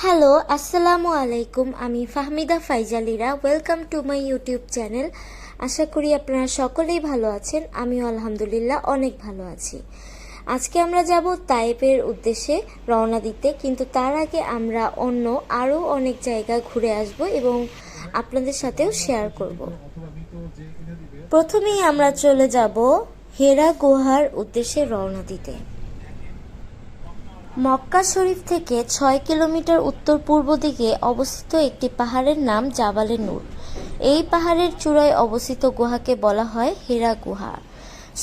Hello, আসসালামু আলাইকুম। আমি ফাহমিদা ফাইজালিরা। Welcome to my YouTube channel. আশা করি আপনারা সকলেই ভালো আছেন। আমিও আলহামদুলিল্লাহ অনেক ভালো আছি। আজকে আমরা যাব তায়েফের উদ্দেশ্যে রওনা দিতে, কিন্তু তার আগে আমরা আরও অনেক জায়গা ঘুরে আসব এবং আপনাদের সাথেও শেয়ার করব। প্রথমেই আমরা চলে যাব হেরা গুহার উদ্দেশ্যে রওনা দিতে। মক্কা শরীফ থেকে ৬ কিলোমিটার উত্তর পূর্ব দিকে অবস্থিত একটি পাহাড়ের নাম জাবালে নূর। এই পাহাড়ের চূড়ায় অবস্থিত গুহাকে বলা হয় হেরা গুহা।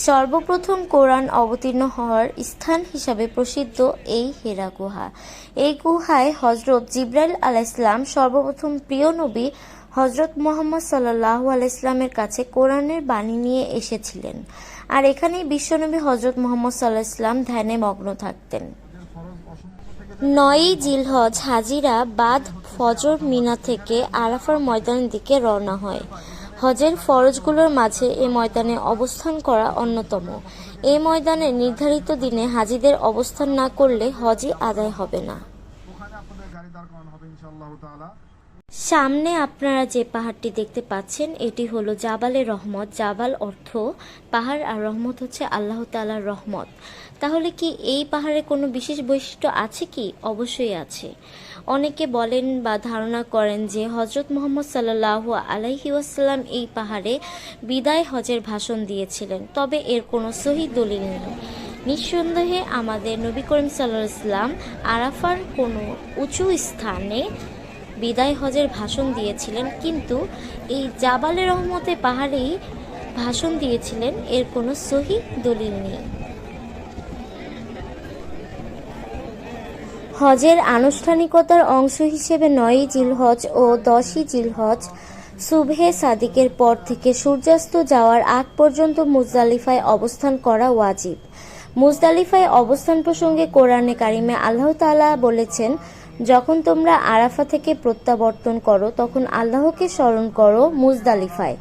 সর্বপ্রথম কোরআন অবতীর্ণ হওয়ার স্থান হিসাবে প্রসিদ্ধ এই হেরা গুহা। এই গুহায় হজরত জিবরাইল আলাইহিসসালাম সর্বপ্রথম প্রিয় নবী হজরত মুহাম্মদ সাল্লাল্লাহু আলাইহি ওয়াসাল্লামের কাছে কোরআনের বাণী নিয়ে এসেছিলেন, আর এখানেই বিশ্বনবী হজরত মুহাম্মদ সাল্লাল্লাহু আলাইহি ওয়াসাল্লাম ধ্যানে মগ্ন থাকতেন। ৯ই জিলহজ হাজিরা বাদ ফজর মিনা থেকে আরাফার ময়দানের দিকে রওনা হয়। হজের ফরজগুলোর মাঝে এ ময়দানে অবস্থান করা অন্যতম। এই ময়দানে নির্ধারিত দিনে হাজিদের অবস্থান না করলে হজই আদায় হবে না। সামনে আপনারা যে পাহাড়টি দেখতে পাচ্ছেন এটি হলো জাবালে রহমত। জাবাল অর্থ পাহাড়, আর রহমত হচ্ছে আল্লাহ তাআলার রহমত। তাহলে কি এই পাহাড়ে কোনো বিশেষ বৈশিষ্ট্য আছে কি? অবশ্যই আছে। অনেকে বলেন বা ধারণা করেন যে হজরত মুহাম্মদ সাল্লাল্লাহু আলাইহি ওয়াসাল্লাম এই পাহাড়ে বিদায় হজের ভাষণ দিয়েছিলেন, তবে এর কোনো সহিহ দলিল নেই। নিঃসন্দেহে আমাদের নবী করিম সাল্লাল্লাহু আলাইহি ওয়াসাল্লাম আরাফার কোনো উঁচু স্থানে বিদায় হজের ভাষণ দিয়েছিলেন, কিন্তু এই জাবালে রহমতে পাহাড়েই ভাষণ দিয়েছিলেন, এর কোনো সহিহ দলিল নেই। হজের আনুষ্ঠানিকতার অংশ হিসেবে ৯ই জিলহজ ও ১০ই জিলহজ সুবহে সাদিকের পর থেকে সূর্যাস্ত যাওয়ার আগ পর্যন্ত মুজদালিফায় অবস্থান করা ওয়াজিব। মুজদালিফায় অবস্থান প্রসঙ্গে কোরআনে কারিমে আল্লাহ তাআলা বলেছেন, যখন তোমরা আরাফা থেকে প্রত্যাবর্তন করো তখন আল্লাহকে স্মরণ করো, মুজদালিফায়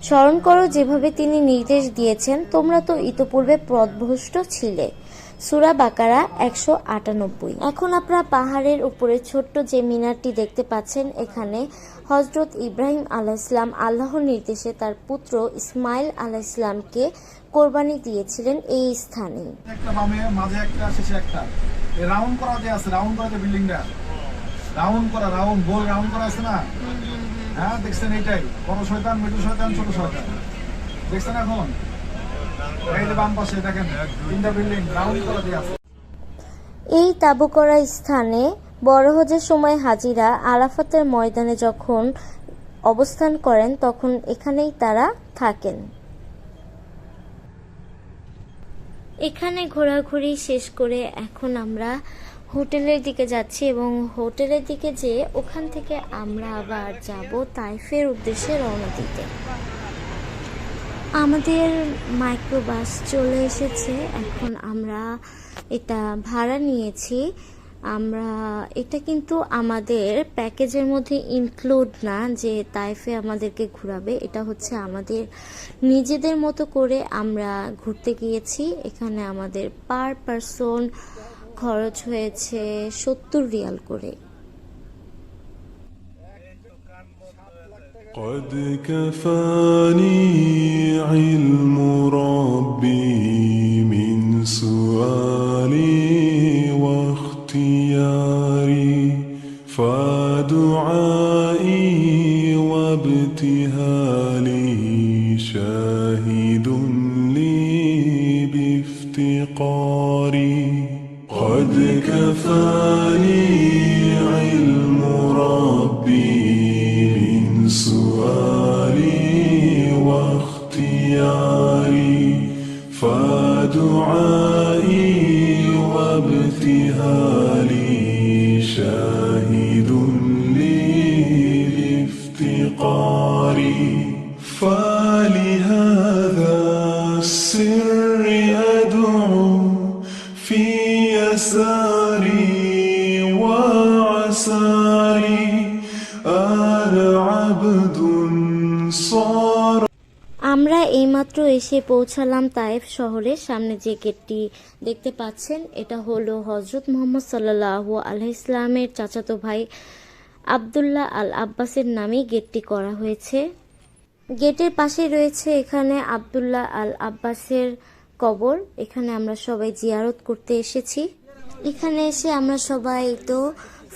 স্মরণ করো যেভাবে তিনি নির্দেশ দিয়েছেন, তোমরা তো ইতপূর্বে পথভ্রষ্ট ছিলে। সূরা বাকারা ১৯৮। এখন আপনারা পাহাড়ের উপরে ছোট্ট যে মিনারটি দেখতে পাচ্ছেন, এখানে হজরত ইব্রাহিম আলাইহিসসালাম আল্লাহর নির্দেশে তার পুত্র ইসমাইল আলাইহিসসালামকে কোরবানি দিয়েছিলেন এই স্থানে। একটা বামে মাঝে একটা শেষে একটা রাউন্ড করা যে আছে, রাউন্ড করা যে বিল্ডিংটা রাউন্ড করা, রাউন্ড গোল রাউন্ড করা আছে না? হ্যাঁ, দেখছেন? এইটাই বড় শয়তান, মিডল শয়তান, ছোট শয়তান। দেখছেন? এখন এই যে বাম পাশে দেখেন তিনটা বিল্ডিং রাউন্ড করা দিয়ে আছে। এই তাঁবু করা স্থানে বড় হজের সময় হাজিরা আরাফাতের ময়দানে যখন অবস্থান করেন তখন এখানেই তারা থাকেন। এখানে ঘোরাঘুরি শেষ করে এখন আমরা হোটেলের দিকে যাচ্ছি এবং হোটেলের দিকে যেয়ে ওখান থেকে আমরা আবার যাব তায়েফের উদ্দেশ্যে রওনা দিতে। আমাদের মাইক্রোবাস চলে এসেছে। এখন আমরা এটা ভাড়া নিয়েছি। এটা কিন্তু আমাদের প্যাকেজের মধ্যে ইনক্লুড না যে তায়েফে আমাদেরকে ঘোরাবে। এটা হচ্ছে আমাদের নিজেদের মতো করে আমরা ঘুরতে গিয়েছি। এখানে আমাদের পার পারসন খরচ হয়েছে ৭০ রিয়াল করে। قد كفاني علم ربي من سؤالي واختياري فدعائي وابتهالي شاهد لي بافتقاري قد كفاني علم ربي سؤالي واختياري فدعائي وابتهالي شاهد لي بافتقاري فلهذا السر أدعو في يساري وعساري আমরা এইমাত্র এসে পৌঁছালাম তায়েফ শহরের সামনে। যে গেটটি দেখতে পাচ্ছেন এটা হলো হজরত মুহাম্মদ সাল্লাল্লাহু আলাইহি ইসলামের চাচাতো ভাই আব্দুল্লাহ আল আব্বাসের নামে গেটটি করা হয়েছে। গেটের পাশে রয়েছে এখানে আব্দুল্লাহ আল আব্বাসের কবর। এখানে আমরা সবাই জিয়ারত করতে এসেছি। এখানে এসে আমরা সবাই তো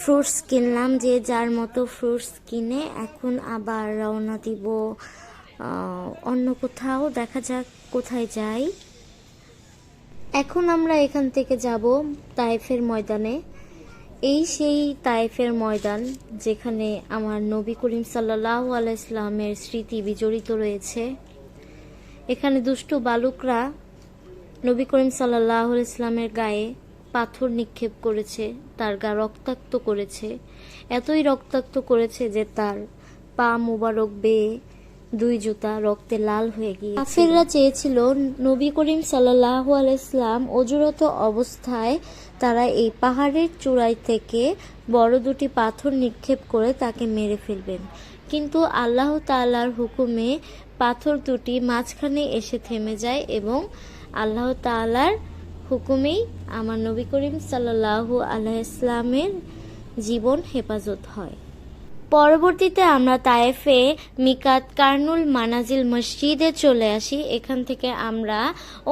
ফ্রুটস কিনলাম, যে যার মতো ফ্রুটস কিনে এখন আবার রওনা দিব অন্য কোথাও। দেখা যাক কোথায় যাই। এখন আমরা এখান থেকে যাব তায়েফের ময়দানে। এই সেই তায়েফের ময়দান যেখানে আমার নবী করিম সাল্লাল্লাহু আলাইহি ইসলামের স্মৃতি বিজড়িত রয়েছে। এখানে দুষ্টু বালকরা নবী করিম সাল্লাল্লাহু আলাইহি ইসলামের গায়ে পাথর নিক্ষেপ করেছে, তার গা রক্তাক্ত করেছে। এতই রক্তাক্ত করেছে যে তার পা মুবারক বেয়ে দুই জুতা রক্তে লাল হয়ে গিয়েছে। কাফেররা চেয়েছিল নবী করিম সাল্লাল্লাহু আলাইহি ইসলাম অজুরত অবস্থায় তারা এই পাহাড়ের চূড়ায় থেকে বড় দুটি পাথর নিক্ষেপ করে তাকে মেরে ফেলবেন, কিন্তু আল্লাহ তাআলার হুকুমে পাথর দুটি মাঝখানে এসে থেমে যায় এবং আল্লাহ তাআলার হুকুমেই আমার নবী করিম সাল্লাল্লাহু আলাইহি ইসলামের জীবন হেফাজত হয়। পরবর্তীতে আমরা তায়েফে মিকাত কারনুল মানাজিল মসজিদে চলে আসি। এখান থেকে আমরা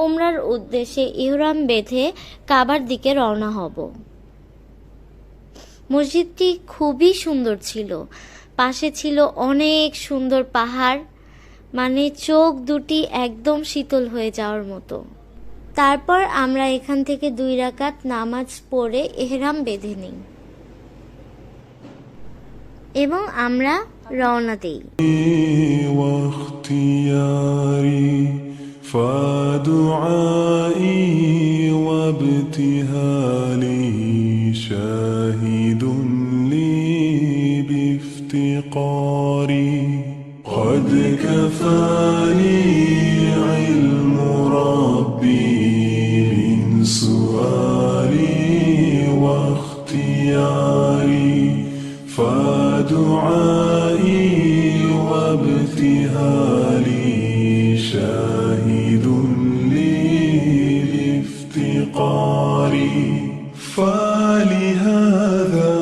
ওমরার উদ্দেশ্যে ইহরাম বেঁধে কাবার দিকে রওনা হব। মসজিদটি খুবই সুন্দর ছিল। পাশে ছিল অনেক সুন্দর পাহাড়, মানে চোখ দুটি একদম শীতল হয়ে যাওয়ার মতো। তারপর আমরা এখান থেকে 2 রাকাত নামাজ পড়ে ইহরাম বেঁধে নিই এবং আমরা রওনা দেই। واختياري فدعائي وابتهالي شاهد لي بافتقاري قد كفاني علم ربي من سؤالي واختياري فدعائي وابتهالي شاهد لي بافتقاري فلهذا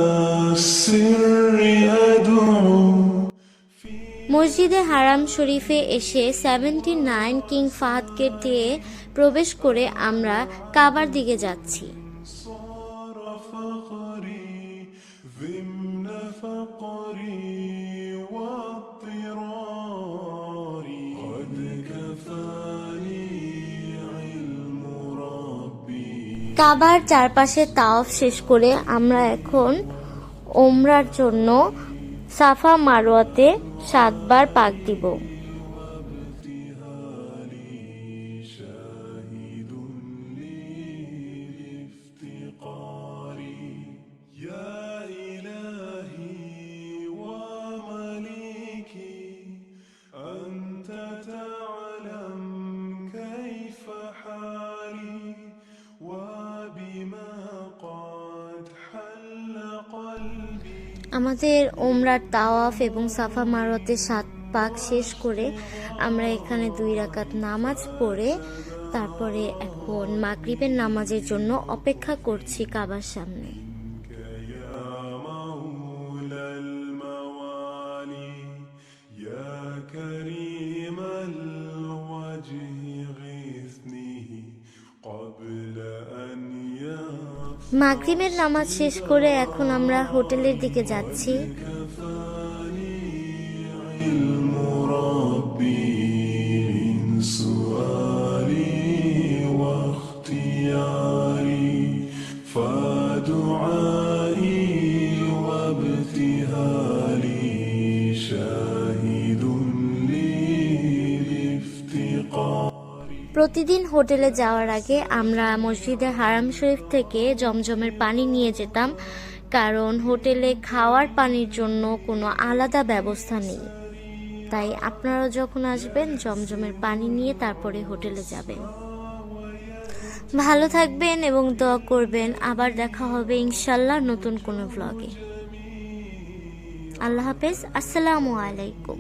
السر أدعو মসজিদে হারাম শরীফে এসে 79 কিং ফাহাদ গেট দিয়ে প্রবেশ করে আমরা কাবার দিকে যাচ্ছি। صار فقري ضمن فقري واضطراري قد كفاني علم ربي কাবার চারপাশে তাওয়াফ শেষ করে আমরা এখন ওমরার জন্য সাফা মারওয়াতে 7 বার পাক দিব। شاهد لي بافتقاري يا إلهي ومليكي أنت تعلم كيف حالي وبما قد حل قلبي আমাদের ওমরার তাওয়াফ এবং সাফা মারওয়াতে 7 পাক শেষ করে আমরা এখানে 2 রাকাত নামাজ পড়ে তারপরে এখন মাগরিবের নামাজের জন্য অপেক্ষা করছি কাবার সামনে। يا مولى الموالي يا كريم الوجه غثني قبل أن يفعل মাগরিবের নামাজ শেষ করে এখন আমরা হোটেলের দিকে যাচ্ছি। علم ربي من سؤالي واختياري فدعائي وابتهالي شاهد لي بافتقاري প্রতিদিন হোটেলে যাওয়ার আগে আমরা মসজিদে হারাম শরীফ থেকে জমজমের পানি নিয়ে যেতাম, কারণ হোটেলে খাওয়ার পানির জন্য কোনো আলাদা ব্যবস্থা নেই। তাই আপনারা যখন আসবেন জমজমের পানি নিয়ে তারপরে হোটেলে যাবেন। ভালো থাকবেন এবং দোয়া করবেন। আবার দেখা হবে ইনশাল্লাহ নতুন কোনো ব্লগে। আল্লাহ হাফেজ। আসসালামু আলাইকুম।